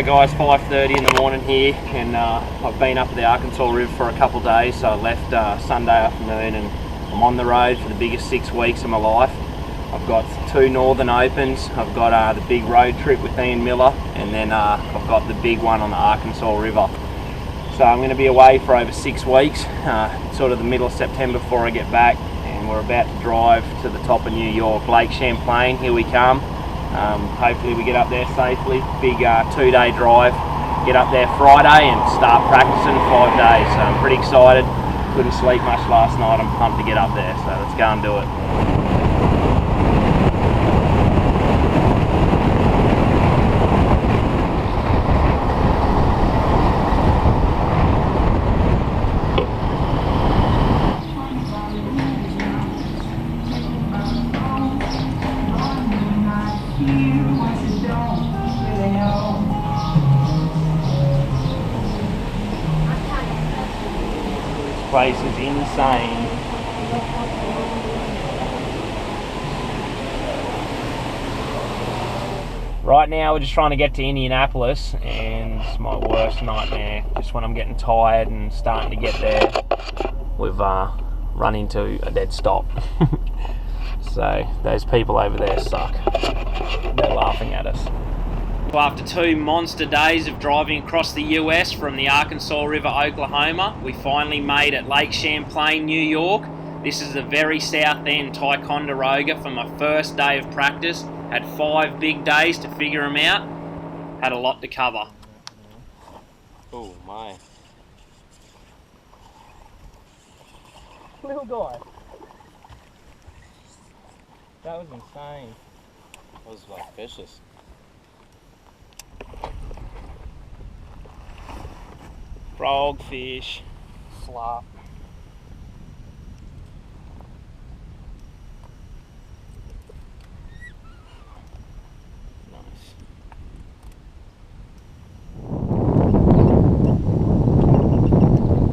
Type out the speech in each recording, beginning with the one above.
Alright guys, 5:30 in the morning here, and I've been up the Arkansas River for a couple of days. So I left Sunday afternoon and I'm on the road for the biggest 6 weeks of my life. I've got 2 Northern Opens, I've got the big road trip with Ian Miller, and then I've got the big one on the Arkansas River. So I'm going to be away for over 6 weeks, sort of the middle of September before I get back, and we're about to drive to the top of New York, Lake Champlain. Here we come. Hopefully we get up there safely. Big 2-day drive. Get up there Friday and start practicing 5 days. So I'm pretty excited. Couldn't sleep much last night. I'm pumped to get up there. So let's go and do it. This place is insane. Right now we're just trying to get to Indianapolis, and it's my worst nightmare. Just when I'm getting tired and starting to get there, we've run into a dead stop. So those people over there suck. They're laughing at us. After 2 monster days of driving across the US from the Arkansas River, Oklahoma, we finally made it Lake Champlain, New York. This is the very south end, Ticonderoga, for my first day of practice. Had 5 big days to figure them out. Had a lot to cover. Oh my. Little guy. That was insane. That was like vicious. Frogfish. Flop. Nice.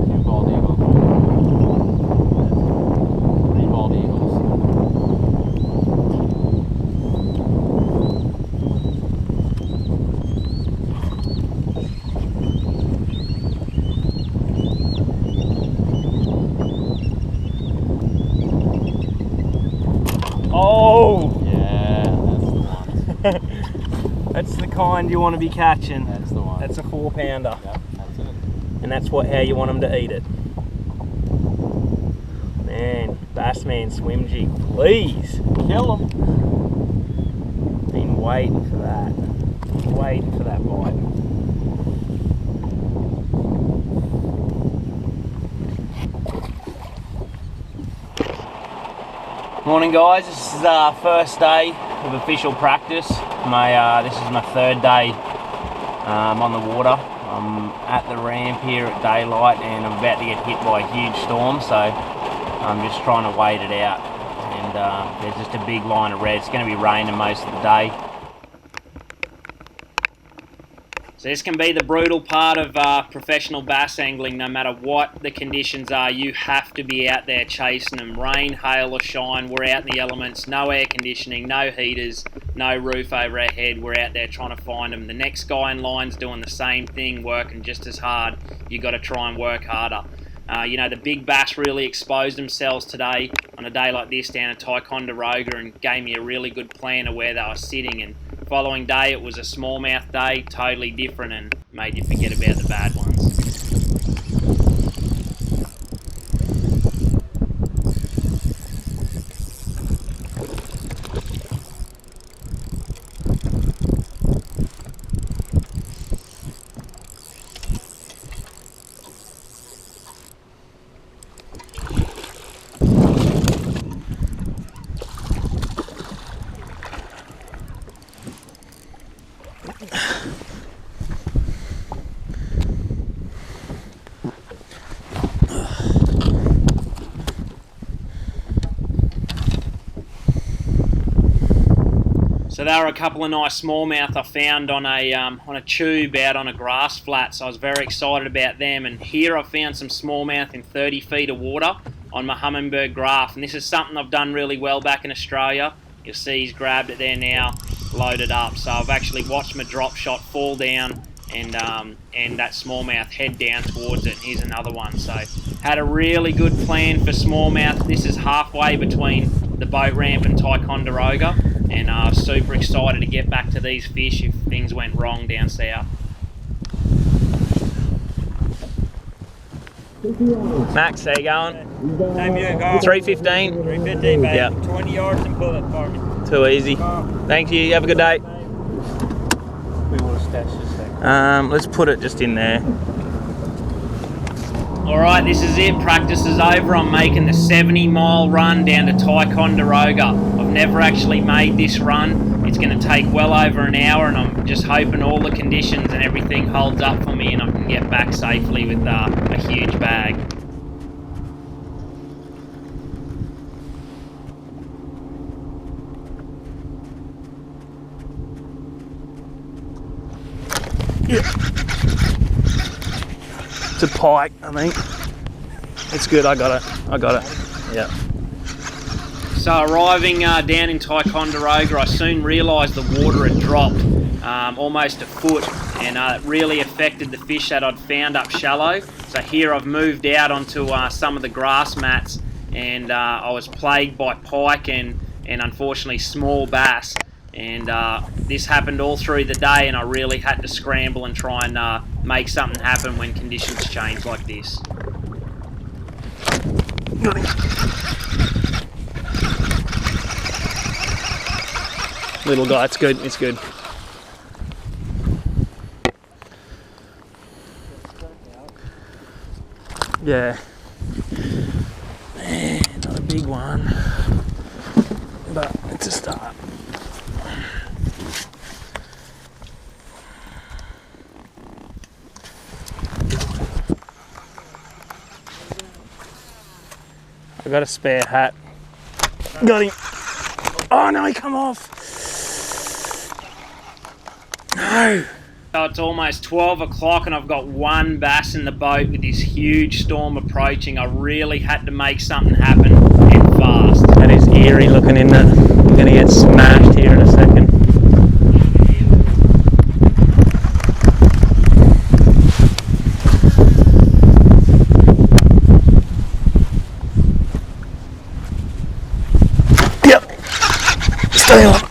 Two bald eagles. 3 bald eagles. Oh! Yeah, that's the one. That's the kind you want to be catching. That's the one. That's a 4-pounder. Yep, that's it. And that's how you want them to eat it. Man, Bassman swim jig, please. Kill him. Been waiting for that. Waiting for that bite. Morning guys, this is our first day of official practice. This is my 3rd day on the water. I'm at the ramp here at daylight and I'm about to get hit by a huge storm, so I'm just trying to wait it out. And there's just a big line of red. It's going to be raining most of the day. So this can be the brutal part of professional bass angling. No matter what the conditions are, you have to be out there chasing them. Rain, hail or shine, we're out in the elements. No air conditioning, no heaters, no roof over our head. We're out there trying to find them. The next guy in line's doing the same thing, working just as hard. You got to try and work harder. The big bass really exposed themselves today on a day like this down at Ticonderoga and gave me a really good plan of where they were sitting. And following day it was a smallmouth day, totally different, and made you forget about the bad ones. So there were a couple of nice smallmouth I found on a tube out on a grass flat, so I was very excited about them. And here I found some smallmouth in 30 feet of water on my Hummingbird graph, and this is something I've done really well back in Australia. You'll see he's grabbed it there now, loaded up. So I've actually watched my drop shot fall down, and that smallmouth head down towards it. And here's another one. So had a really good plan for smallmouth. This is halfway between the boat ramp and Ticonderoga, and super excited to get back to these fish if things went wrong down south. Max, how you going? Time you go. 315. 315, babe. Yeah. 20 yards and pull it for me. Too easy. Thank you. Have a good day. We want to stash this thing. Let's put it just in there. Alright, this is it. Practice is over. I'm making the 70-mile run down to Ticonderoga. I've never actually made this run. It's going to take well over an hour, and I'm just hoping all the conditions and everything holds up for me and I can get back safely with a huge bag. Yeah. It's a pike, I think. It's good, I got it. Yeah. So arriving down in Ticonderoga, I soon realised the water had dropped almost a foot, and it really affected the fish that I'd found up shallow. So here I've moved out onto some of the grass mats, and I was plagued by pike and unfortunately small bass. And this happened all through the day, and I really had to scramble and try and make something happen when conditions change like this. Little guy, it's good, it's good. Yeah. Not a big one, but it's a start. I got a spare hat. Got him. Oh no, he come off. No. So it's almost 12 o'clock and I've got one bass in the boat with this huge storm approaching. I really had to make something happen and fast. That is eerie looking, isn't it? We're going to get smashed here in a second.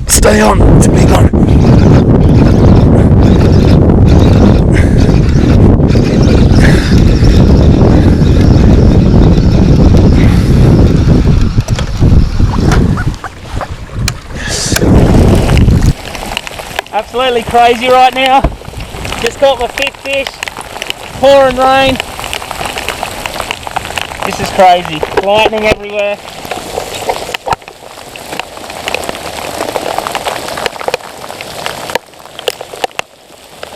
Stay on, it's a big one. Yes. Absolutely crazy right now. Just got my 5th fish, pouring rain. This is crazy, lightning everywhere.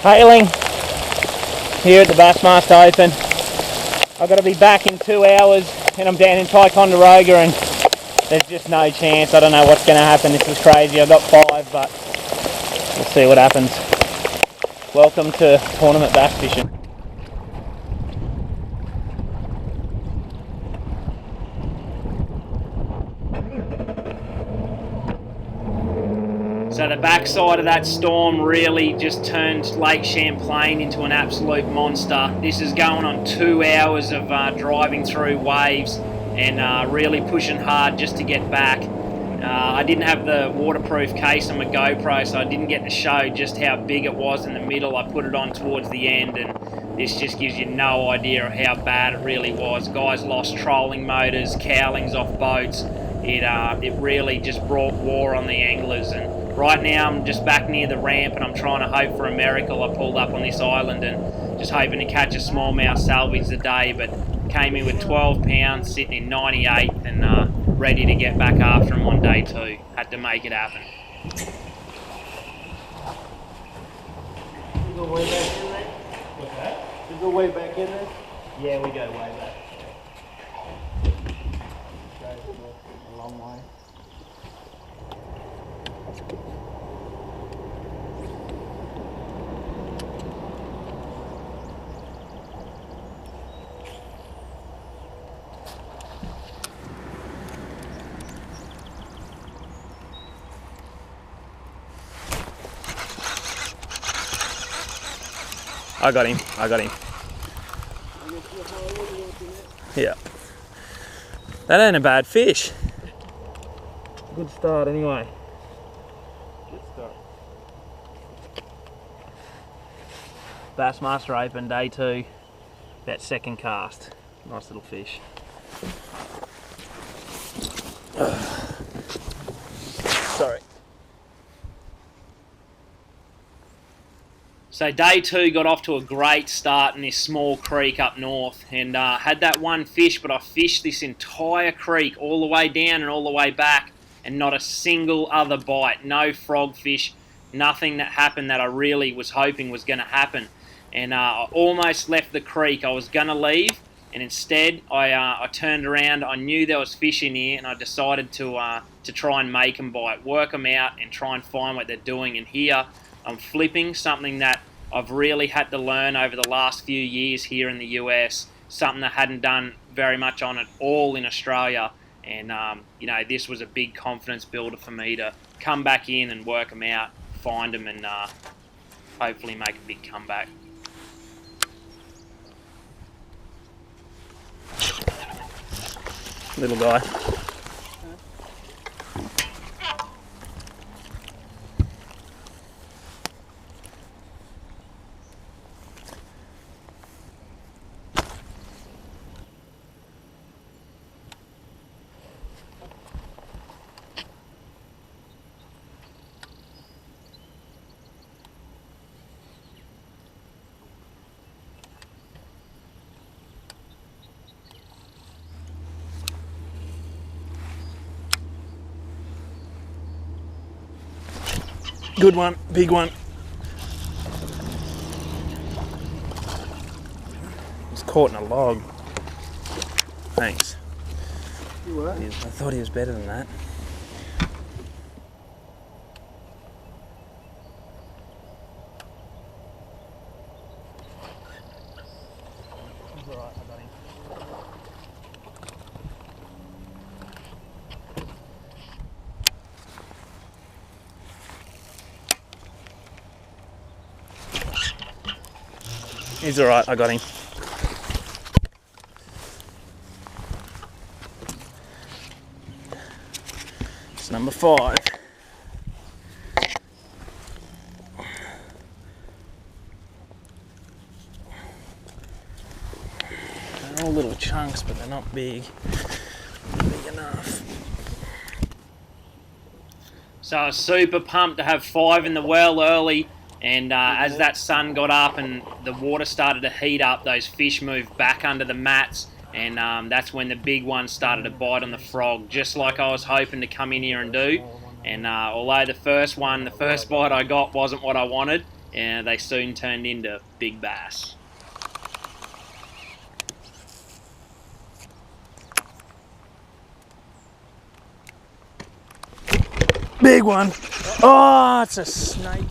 Hailing here at the Bassmaster Open. I've got to be back in 2 hours and I'm down in Ticonderoga and there's just no chance. I don't know what's going to happen. This is crazy. I've got 5, but we'll see what happens. Welcome to tournament bass fishing. So the backside of that storm really just turned Lake Champlain into an absolute monster. This is going on 2 hours of driving through waves and really pushing hard just to get back. I didn't have the waterproof case on my GoPro, so I didn't get to show just how big it was in the middle. I put it on towards the end, and this just gives you no idea of how bad it really was. Guys lost trolling motors, cowlings off boats. It really just brought war on the anglers. And right now I'm just back near the ramp and I'm trying to hope for a miracle. I pulled up on this island and just hoping to catch a smallmouth salvage the day, but came in with 12 pounds, sitting in 98th and ready to get back after him on day 2. Had to make it happen. You go way back in there? What's that? You go way back in there? Yeah, we go way back. A long way. I got him. Yeah. That ain't a bad fish. Good start anyway. Good start. Bassmaster Open day 2. That second cast. Nice little fish. Sorry. So day 2 got off to a great start in this small creek up north, and had that one fish, but I fished this entire creek all the way down and all the way back, and not a single other bite. No frogfish, nothing that happened that I really was hoping was going to happen. And I almost left the creek. I was going to leave, and instead I turned around. I knew there was fish in here, and I decided to try and make them bite, work them out, and try and find what they're doing. And here I'm flipping something that I've really had to learn over the last few years here in the US, something I hadn't done very much on at all in Australia. And, you know, this was a big confidence builder for me to come back in and work them out, find them, and hopefully make a big comeback. Little guy. Good one, big one. He's caught in a log. Thanks. You were? I thought he was better than that. He's alright, I got him. He's alright, I got him. It's number 5. They're all little chunks, but they're not big. Big enough. So I was super pumped to have 5 in the well early. And as that sun got up and the water started to heat up, those fish moved back under the mats, and that's when the big ones started to bite on the frog, just like I was hoping to come in here and do. And although the first bite I got wasn't what I wanted, they soon turned into big bass. Big one. Oh, it's a snake.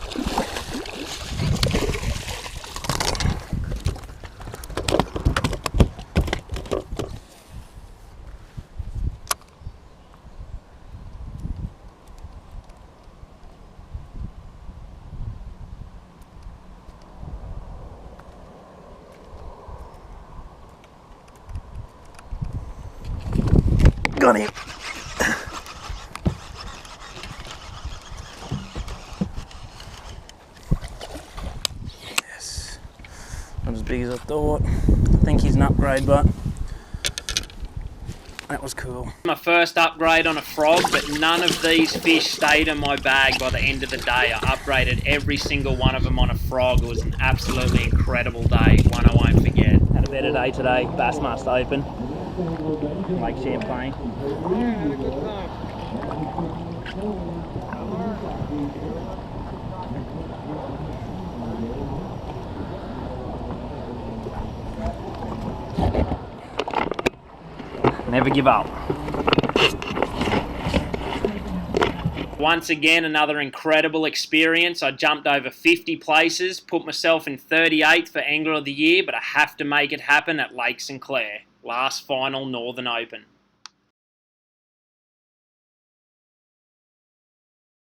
Got him. Yes. Not as big as I thought. I think he's an upgrade, but that was cool. My first upgrade on a frog, but none of these fish stayed in my bag by the end of the day. I upgraded every single one of them on a frog. It was an absolutely incredible day, one I won't forget. Had a better day today, Bassmaster Open. Lake Champlain. Never give up. Once again, another incredible experience. I jumped over 50 places, put myself in 38th for Angler of the Year, but I have to make it happen at Lake St Clair. Last final Northern Open.